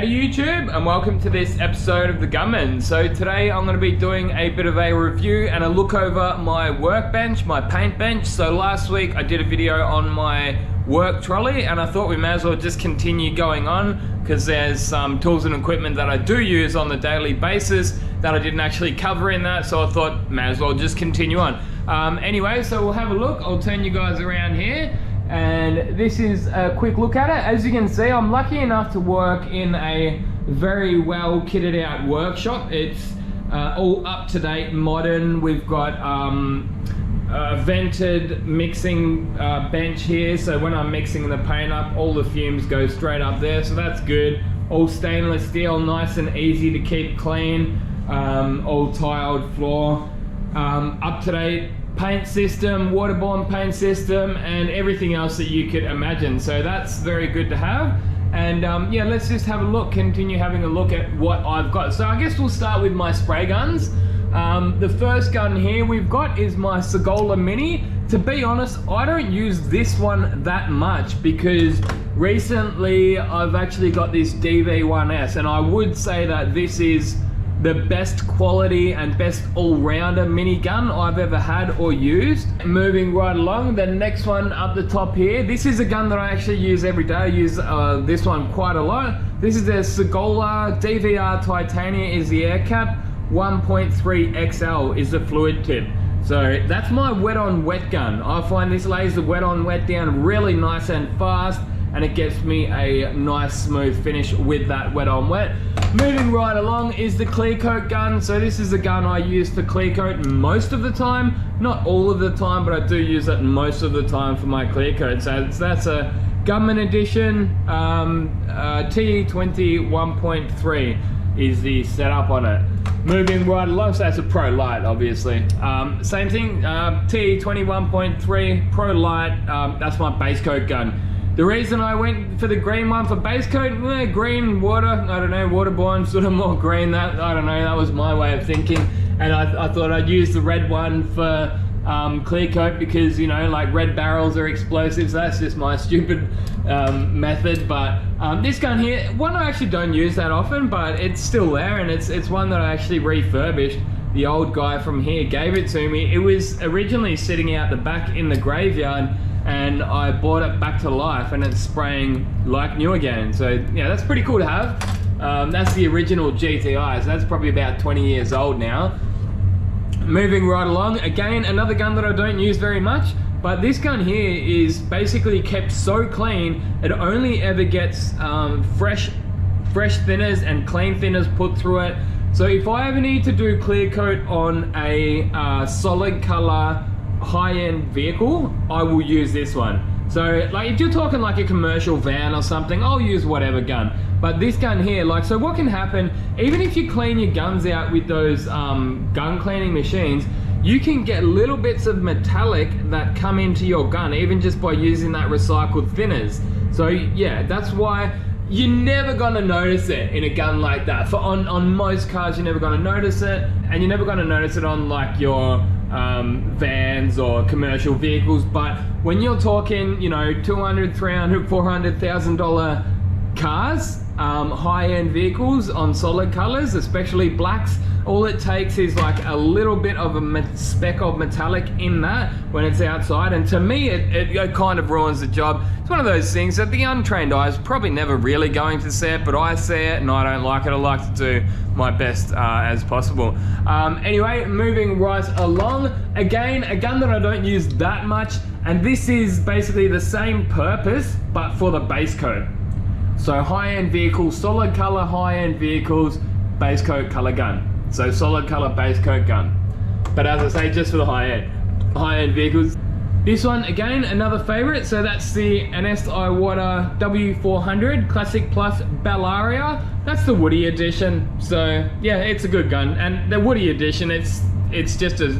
Howdy YouTube, and welcome to this episode of the Gunman. So today I'm going to be doing a bit of a review and a look over my workbench, my paint bench. So last week I did a video on my work trolley and I thought we may as well just continue going on because there's some tools and equipment that I do use on the daily basis that I didn't actually cover in that, so I thought may as well just continue on. Anyway, so we'll have a look. I'll turn you guys around here. And this is a quick look at it. As you can see, I'm lucky enough to work in a very well kitted out workshop. It's all up to date, modern. We've got a vented mixing bench here, so when I'm mixing the paint up, all the fumes go straight up there, so that's good. All stainless steel, nice and easy to keep clean. All tiled floor, up to date paint system, waterborne paint system, and everything else that you could imagine. So that's very good to have. And yeah, let's just have a look, continue having a look at what I've got. So I guess we'll start with my spray guns. The first gun here we've got is my Segola Mini. To be honest, I don't use this one that much because recently I've actually got this DV1S, and I would say that this is the best quality and best all-rounder minigun I've ever had or used. Moving right along, the next one up the top here, this is a gun that I actually use every day. I use this one quite a lot. This is the Segola DVR Titania is the air cap, 1.3 XL is the fluid tip. So that's my wet on wet gun. I find this lays the wet on wet down really nice and fast, and it gets me a nice smooth finish with that wet on wet. Moving right along is the clear coat gun. So this is the gun I use for clear coat most of the time, not all of the time, but I do use it most of the time for my clear coat. So that's a Gunman edition, TE20 1.3 is the setup on it. Moving right along, so that's a Pro Light obviously. Same thing, TE20 1.3 Pro Light, that's my base coat gun. The reason I went for the green one for base coat, green, water, I don't know, waterborne, sort of more green, that, I don't know, that was my way of thinking. And I thought I'd use the red one for clear coat because, you know, like red barrels are explosives. That's just my stupid method. But this gun here, one I actually don't use that often, but it's still there, and it's one that I actually refurbished. The old guy from here gave it to me. It was originally sitting out the back in the graveyard, and I brought it back to life and it's spraying like new again. So yeah, that's pretty cool to have. That's the original GTI, so that's probably about 20 years old now. Moving right along, again, another gun that I don't use very much, but this gun here is basically kept so clean, it only ever gets fresh thinners and clean thinners put through it. So if I ever need to do clear coat on a solid color high-end vehicle, I will use this one. So like if you're talking like a commercial van or something, I'll use whatever gun. But this gun here, like, so what can happen, even if you clean your guns out with those gun cleaning machines, you can get little bits of metallic that come into your gun, even just by using that recycled thinners. So yeah, that's why you're never gonna notice it in a gun like that. For on most cars, you're never gonna notice it, and you're never gonna notice it on like your vans or commercial vehicles. But when you're talking, you know, $200,000, $300,000, $400,000 cars, high-end vehicles on solid colors, especially blacks, all it takes is like a little bit of a speck of metallic in that when it's outside, and to me it kind of ruins the job. It's one of those things that the untrained eye is probably never really going to see it, but I see it and I don't like it. I like to do my best as possible. Anyway, moving right along, again, a gun that I don't use that much, and this is basically the same purpose but for the base coat. So high-end vehicles, solid color high-end vehicles, base coat color gun. So solid color base coat gun. But as I say, just for the high-end vehicles. This one, again, another favorite. So that's the MSDS W400 Classic Plus Bellaria. That's the Woody edition. So yeah, it's a good gun. And the Woody edition, it's just a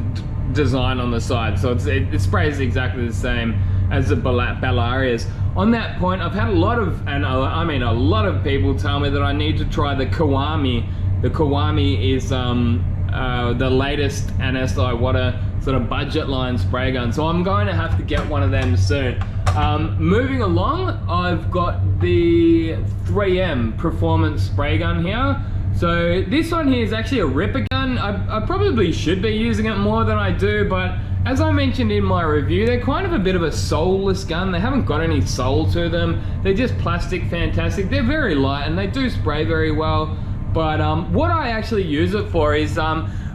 design on the side. So it sprays exactly the same as the Bellarias. On that point, I've had a lot of, and I mean a lot of people tell me that I need to try the Kiwami. The Kiwami is the latest MSDS sort of budget line spray gun. So I'm going to have to get one of them soon. Moving along, I've got the 3M performance spray gun here. So this one here is actually a ripper gun. I probably should be using it more than I do, but as I mentioned in my review, they're kind of a bit of a soulless gun. They haven't got any soul to them. They're just plastic fantastic. They're very light and they do spray very well. But what I actually use it for is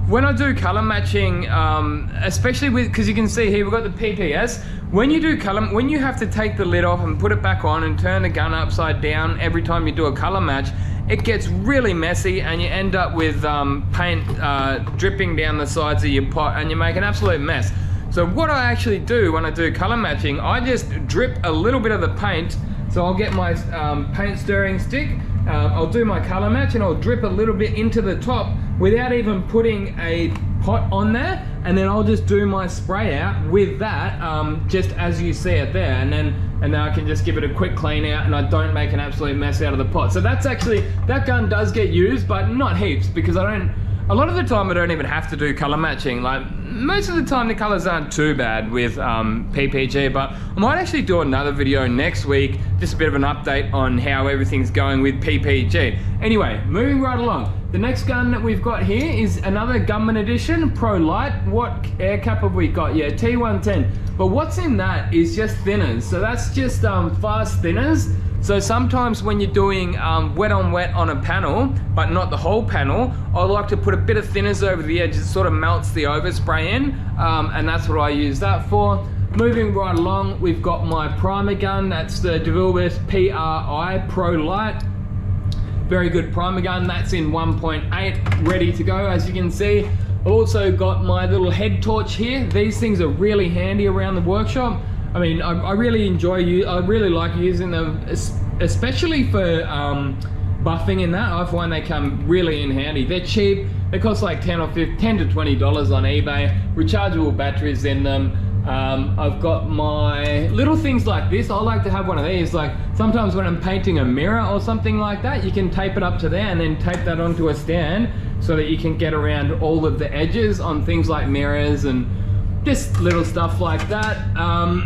when I do color matching, especially with, because you can see here we've got the PPS. When you do color, when you have to take the lid off and put it back on and turn the gun upside down every time you do a color match, it gets really messy and you end up with paint dripping down the sides of your pot and you make an absolute mess. So what I actually do when I do color matching, I just drip a little bit of the paint. So I'll get my paint stirring stick, I'll do my color match and I'll drip a little bit into the top without even putting a pot on there, and then I'll just do my spray out with that, just as you see it there, and then I can just give it a quick clean out and I don't make an absolute mess out of the pot. So that's actually, that gun does get used, but not heaps, because a lot of the time I don't even have to do color matching. Like most of the time the colors aren't too bad with PPG, but I might actually do another video next week, just a bit of an update on how everything's going with PPG. Anyway, moving right along. The next gun that we've got here is another Gunman edition, Pro Light. What air cap have we got? Yeah, T110. But what's in that is just thinners. So that's just fast thinners. So sometimes when you're doing wet on wet on a panel, but not the whole panel, I like to put a bit of thinners over the edge. It sort of melts the overspray in, and that's what I use that for. Moving right along, we've got my primer gun. That's the DeVilbiss PRI Pro Light. Very good primer gun. That's in 1.8, ready to go, as you can see. I've also got my little head torch here. These things are really handy around the workshop. I mean, I really I really like using them, especially for buffing in that. I find they come really in handy. They're cheap. They cost like $10 to $20 on eBay. Rechargeable batteries in them. I've got my little things like this. I like to have one of these. Like sometimes when I'm painting a mirror or something like that, you can tape it up to there and then tape that onto a stand so that you can get around all of the edges on things like mirrors and just little stuff like that.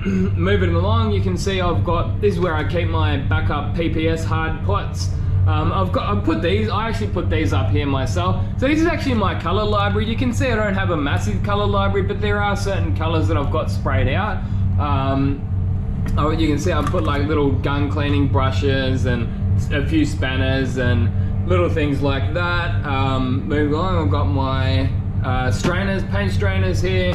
Moving along, you can see I've got, this is where I keep my backup PPS hard pots. I actually put these up here myself. So this is actually my color library. You can see I don't have a massive color library, but there are certain colors that I've got sprayed out. You can see I've put like little gun cleaning brushes and a few spanners and little things like that. Moving along, I've got my strainers, paint strainers here.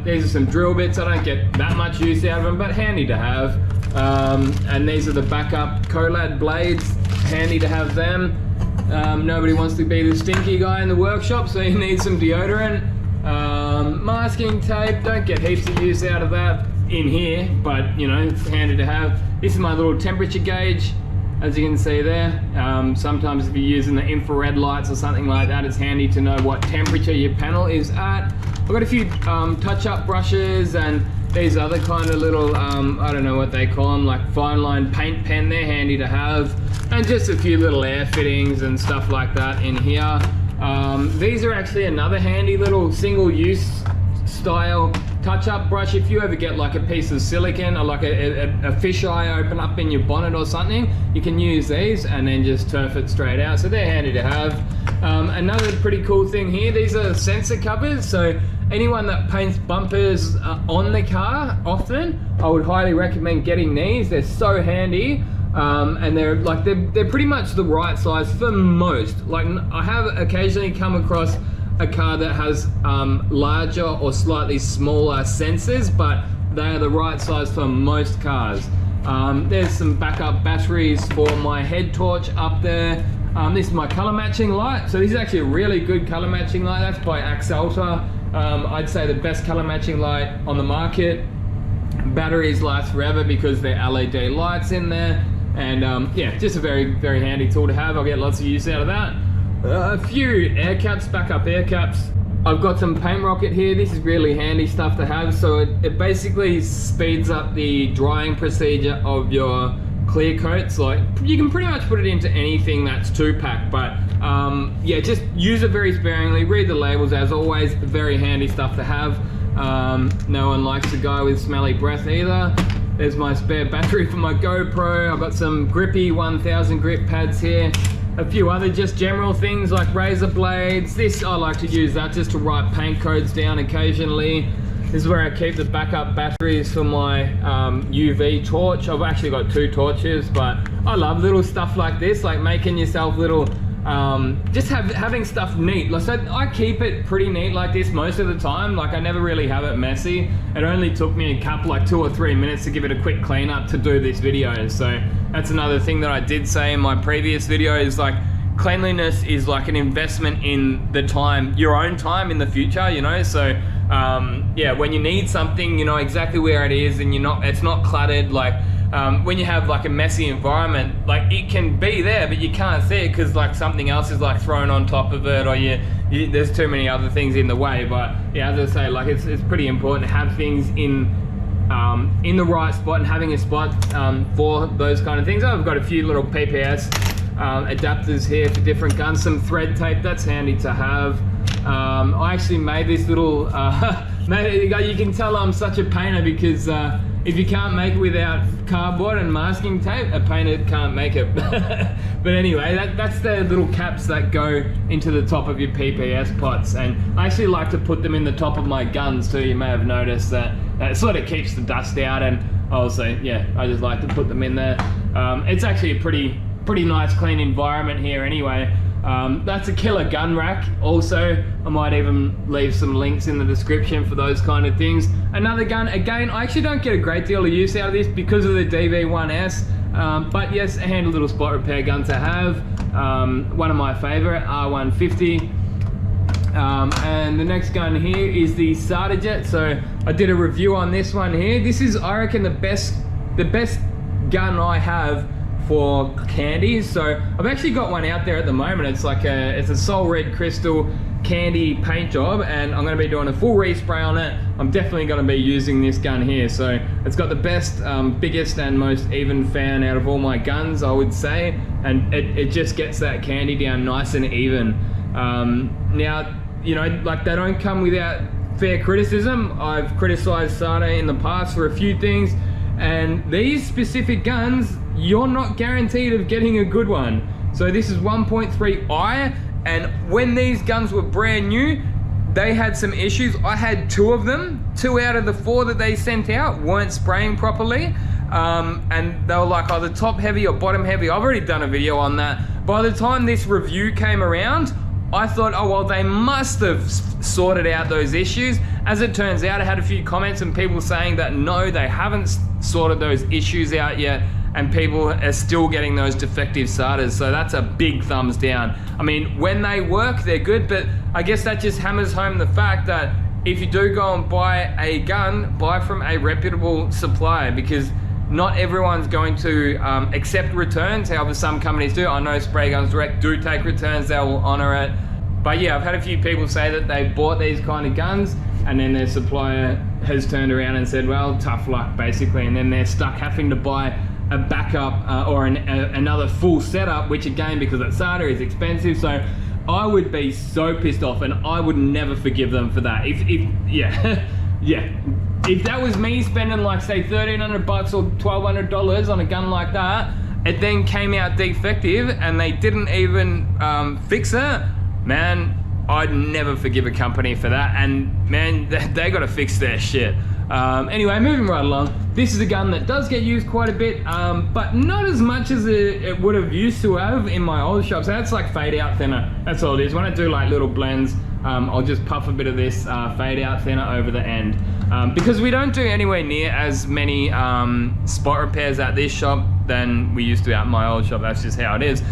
These are some drill bits. I don't get that much use out of them, but handy to have. And these are the backup Colad blades, handy to have them. Nobody wants to be the stinky guy in the workshop, so you need some deodorant. Masking tape, don't get heaps of use out of that in here, but you know, it's handy to have. This is my little temperature gauge, as you can see there. Sometimes if you're using the infrared lights or something like that, it's handy to know what temperature your panel is at. I've got a few touch-up brushes and these other kind of little, I don't know what they call them, like fine line paint pen. They're handy to have. And just a few little air fittings and stuff like that in here. These are actually another handy little single-use style touch-up brush. If you ever get like a piece of silicone or like a fisheye open up in your bonnet or something, you can use these and then just turf it straight out. So they're handy to have. Another pretty cool thing here, these are sensor covers. So anyone that paints bumpers on the car often, I would highly recommend getting these. They're so handy. And they're pretty much the right size for most. Like I have occasionally come across a car that has larger or slightly smaller sensors, but they are the right size for most cars. There's some backup batteries for my head torch up there. This is my color matching light. So this is actually a really good color matching light. That's by Axalta. I'd say the best color matching light on the market. Batteries last forever because they're LED lights in there. And yeah, just a very, very handy tool to have. I'll get lots of use out of that. A few air caps, backup air caps. I've got some paint rocket here. This is really handy stuff to have. So it basically speeds up the drying procedure of your clear coats. Like you can pretty much put it into anything that's 2-pack, but yeah, just use it very sparingly. Read the labels as always. Very handy stuff to have. No one likes a guy with smelly breath either. There's my spare battery for my GoPro. I've got some grippy 1000 grip pads here. A few other just general things like razor blades. This, I like to use that just to write paint codes down occasionally. This is where I keep the backup batteries for my UV torch. I've actually got 2 torches, but I love little stuff like this, like making yourself little, just having stuff neat. So I keep it pretty neat like this most of the time. Like I never really have it messy. It only took me a couple, like 2 or 3 minutes to give it a quick cleanup to do this video. So that's another thing that I did say in my previous video is like, cleanliness is like an investment in the time, your own time in the future, you know? So yeah, when you need something, you know exactly where it is and it's not cluttered. Like when you have like a messy environment, like it can be there, but you can't see it because like something else is like thrown on top of it, or there's too many other things in the way. But yeah, as I say, like it's pretty important to have things in the right spot and having a spot for those kind of things. I've got a few little PPS adapters here for different guns, some thread tape, that's handy to have. I actually made this little, you can tell I'm such a painter because if you can't make it without cardboard and masking tape, a painter can't make it. But anyway, that's the little caps that go into the top of your PPS pots, and I actually like to put them in the top of my guns too. You may have noticed that it sort of keeps the dust out, and also, yeah, I just like to put them in there. It's actually a pretty nice clean environment here anyway. That's a killer gun rack. Also, I might even leave some links in the description for those kind of things. Another gun, again, I actually don't get a great deal of use out of this because of the DV1S, but yes, a handy little spot repair gun to have. One of my favorite, R150. And the next gun here is the Starter Jet. So I did a review on this one here. This is, I reckon, the best gun I have for candies. So I've actually got one out there at the moment. It's like it's a Sol Red Crystal candy paint job, and I'm going to be doing a full respray on it. I'm definitely going to be using this gun here. So it's got the best, biggest and most even fan out of all my guns, I would say, and it just gets that candy down nice and even. Now, you know, like they don't come without fair criticism. I've criticized Sada in the past for a few things, and these specific guns, you're not guaranteed of getting a good one. So this is 1.3i, and when these guns were brand new, they had some issues. I had 2 of them. 2 out of the 4 that they sent out weren't spraying properly. And they were like either top heavy or bottom heavy. I've already done a video on that. By the time this review came around, I thought, oh well, they must have sorted out those issues. As it turns out, I had a few comments and people saying that no, they haven't sorted those issues out yet, and people are still getting those defective SATAs. So that's a big thumbs down. I mean, when they work, they're good, but I guess that just hammers home the fact that if you do go and buy a gun, buy from a reputable supplier, because not everyone's going to accept returns. However, some companies do. I know Spray Guns Direct do take returns, they will honor it. But yeah, I've had a few people say that they bought these kind of guns and then their supplier has turned around and said, well, tough luck basically, and then they're stuck having to buy a backup or another full setup, which again, because it's SATA, is expensive. So I would be so pissed off, and I would never forgive them for that. If yeah, yeah. If that was me spending like say $1,300 or $1,200 on a gun like that, it then came out defective and they didn't even fix it, man, I'd never forgive a company for that. And man, they got to fix their shit. Anyway, moving right along. This is a gun that does get used quite a bit, but not as much as it would have used to have in my old shop. So that's like fade out thinner. That's all it is. When I do like little blends, I'll just puff a bit of this fade out thinner over the end. Because we don't do anywhere near as many spot repairs at this shop than we used to at my old shop. That's just how it is.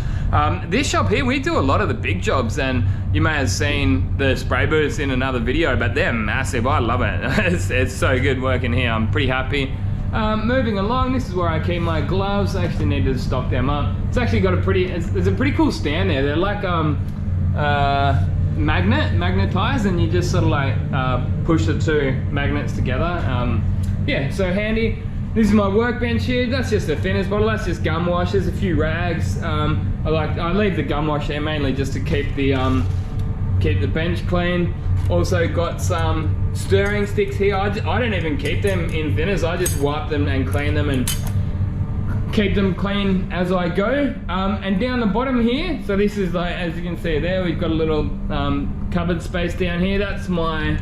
This shop here, we do a lot of the big jobs, and you may have seen the spray booths in another video, but they're massive. I love it. It's so good working here. I'm pretty happy. Moving along, this is where I keep my gloves. I actually need to stock them up. It's actually got a there's a pretty cool stand there. They're like magnetized, and you just sort of like push the 2 magnets together. Yeah, so handy. This is my workbench here. That's just a thinners bottle. That's just gum wash. There's a few rags. I leave the gum wash there mainly just to keep the bench clean. Also got some stirring sticks here. I don't even keep them in thinners. I just wipe them and clean them and keep them clean as I go. And down the bottom here, so this is like, as you can see there, we've got a little cupboard space down here. That's my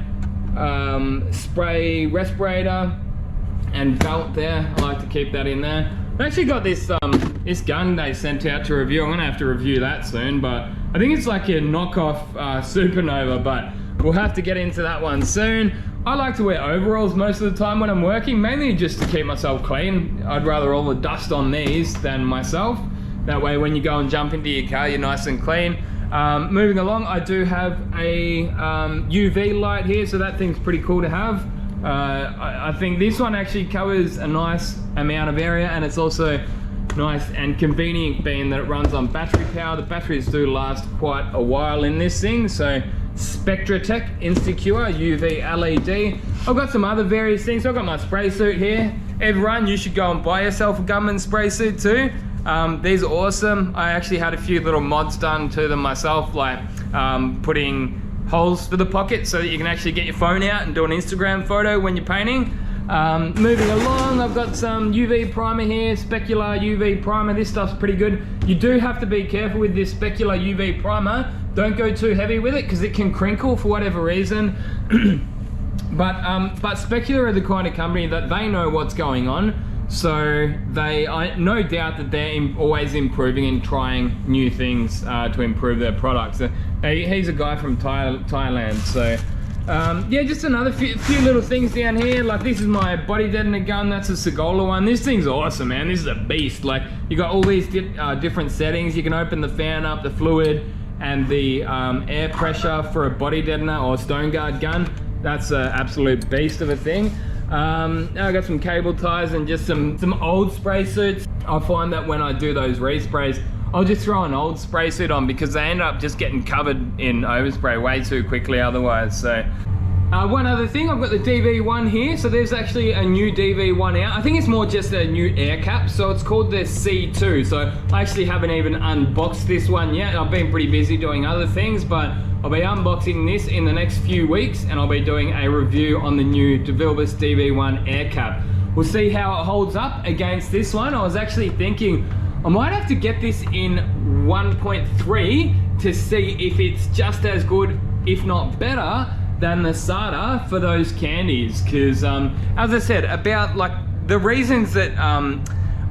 spray respirator and belt there. I like to keep that in there. I've actually got this this gun they sent out to review. I'm gonna have to review that soon, but I think it's like a knockoff Supernova, but we'll have to get into that one soon. I like to wear overalls most of the time when I'm working, mainly just to keep myself clean. I'd rather all the dust on these than myself. That way when you go and jump into your car, you're nice and clean. Moving along, I do have a UV light here, so that thing's pretty cool to have. I think this one actually covers a nice amount of area, and it's also nice and convenient being that it runs on battery power. The batteries do last quite a while in this thing, so Spectratech Insecure UV LED. I've got some other various things. I've got my spray suit here. Everyone, you should go and buy yourself a Gunman spray suit too. These are awesome. I actually had a few little mods done to them myself, like putting holes for the pocket so that you can actually get your phone out and do an Instagram photo when you're painting. Moving along, I've got some UV primer here, specular UV primer. This stuff's pretty good. You do have to be careful with this specular UV primer. Don't go too heavy with it because it can crinkle for whatever reason. But Specular are the kind of company that they know what's going on. So I no doubt that they're always improving and trying new things to improve their products. He's a guy from Thailand, so yeah, just another few little things down here. Like this is my body deadener gun. That's a Segola one. This thing's awesome, man. This is a beast. Like you got all these different settings. You can open the fan up, the fluid, and the air pressure for a body deadener or stone guard gun. That's an absolute beast of a thing. Now I got some cable ties and just some old spray suits. I find that when I do those resprays, I'll just throw an old spray suit on because they end up just getting covered in overspray way too quickly otherwise. So one other thing, I've got the DV1 here. So there's actually a new DV1 out. I think it's more just a new air cap. So it's called the C2. So I actually haven't even unboxed this one yet. I've been pretty busy doing other things, but I'll be unboxing this in the next few weeks and I'll be doing a review on the new DeVilbiss DV1 air cap. We'll see how it holds up against this one. I was actually thinking I might have to get this in 1.3 to see if it's just as good, if not better, than the SATA for those candies. Because as I said, about like the reasons that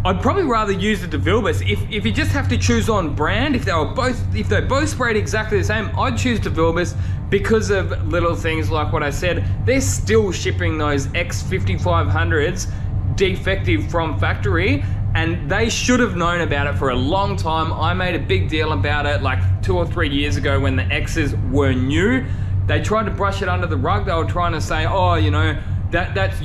I'd probably rather use the DeVilbiss. If you just have to choose on brand, if they're both sprayed exactly the same, I'd choose DeVilbiss because of little things like what I said. They're still shipping those X5500s defective from factory, and they should have known about it for a long time. I made a big deal about it like 2 or 3 years ago when the X's were new. They tried to brush it under the rug. They were trying to say, oh, you know, that's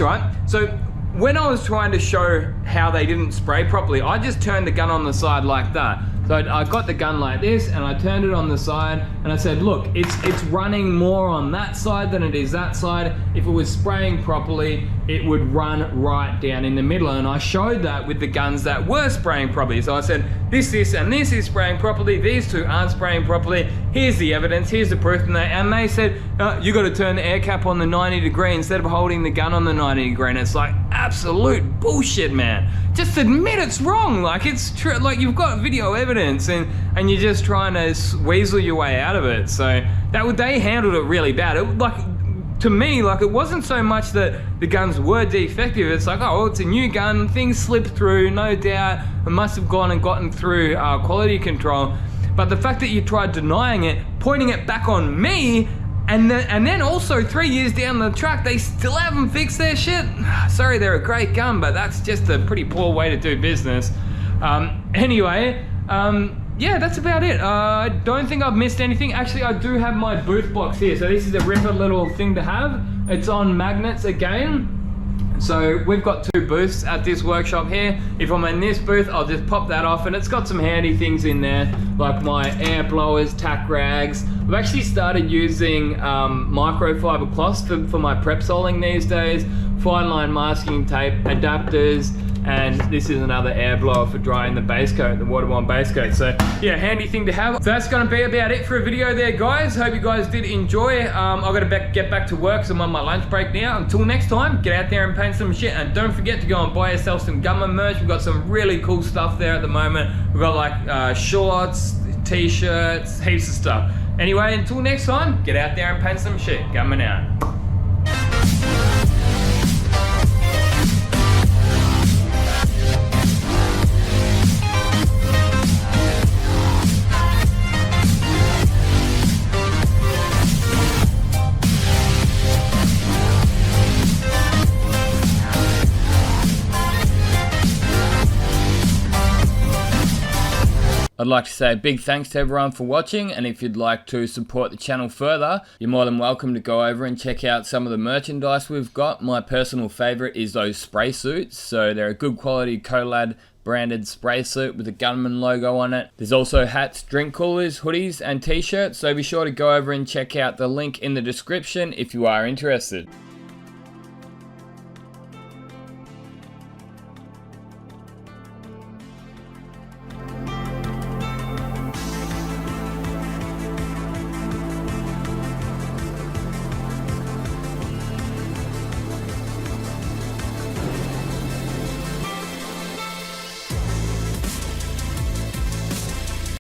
right. So when I was trying to show how they didn't spray properly, I just turned the gun on the side like that. So I got the gun like this and I turned it on the side and I said, look, it's running more on that side than it is that side. If it was spraying properly, it would run right down in the middle. And I showed that with the guns that were spraying properly. So I said, this, and this is spraying properly. These two aren't spraying properly. Here's the evidence, here's the proof. And they said, you got to turn the air cap on the 90 degree instead of holding the gun on the 90 degree. And it's like absolute bullshit, man. Just admit it's wrong. Like it's true. Like you've got video evidence and you're just trying to weasel your way out of it. So they handled it really bad. To me, like it wasn't so much that the guns were defective. It's like, oh, it's a new gun, things slipped through, no doubt. It must have gone and gotten through quality control. But the fact that you tried denying it, pointing it back on me, and then also 3 years down the track, they still haven't fixed their shit. Sorry, they're a great gun, but that's just a pretty poor way to do business. Anyway, yeah, that's about it. I don't think I've missed anything. Actually, I do have my booth box here. So this is a ripper little thing to have. It's on magnets again. So we've got 2 booths at this workshop here. If I'm in this booth, I'll just pop that off and it's got some handy things in there, like my air blowers, tack rags. I've actually started using microfiber cloths for my prep soling these days, fine line masking tape, adapters, and this is another air blower for drying the base coat, the waterborne base coat. So yeah, handy thing to have. So that's gonna be about it for a video there, guys. Hope you guys did enjoy. I've got to get back to work, so I'm on my lunch break now. Until next time, get out there and paint some shit, and don't forget to go and buy yourself some Gunman merch. We've got some really cool stuff there at the moment. We've got like shorts, t-shirts, heaps of stuff. Anyway, until next time, get out there and paint some shit. Gunman out. I'd like to say a big thanks to everyone for watching, and if you'd like to support the channel further, you're more than welcome to go over and check out some of the merchandise we've got. My personal favourite is those spray suits, so they're a good quality Colad branded spray suit with the Gunman logo on it. There's also hats, drink coolers, hoodies and t-shirts, so be sure to go over and check out the link in the description if you are interested.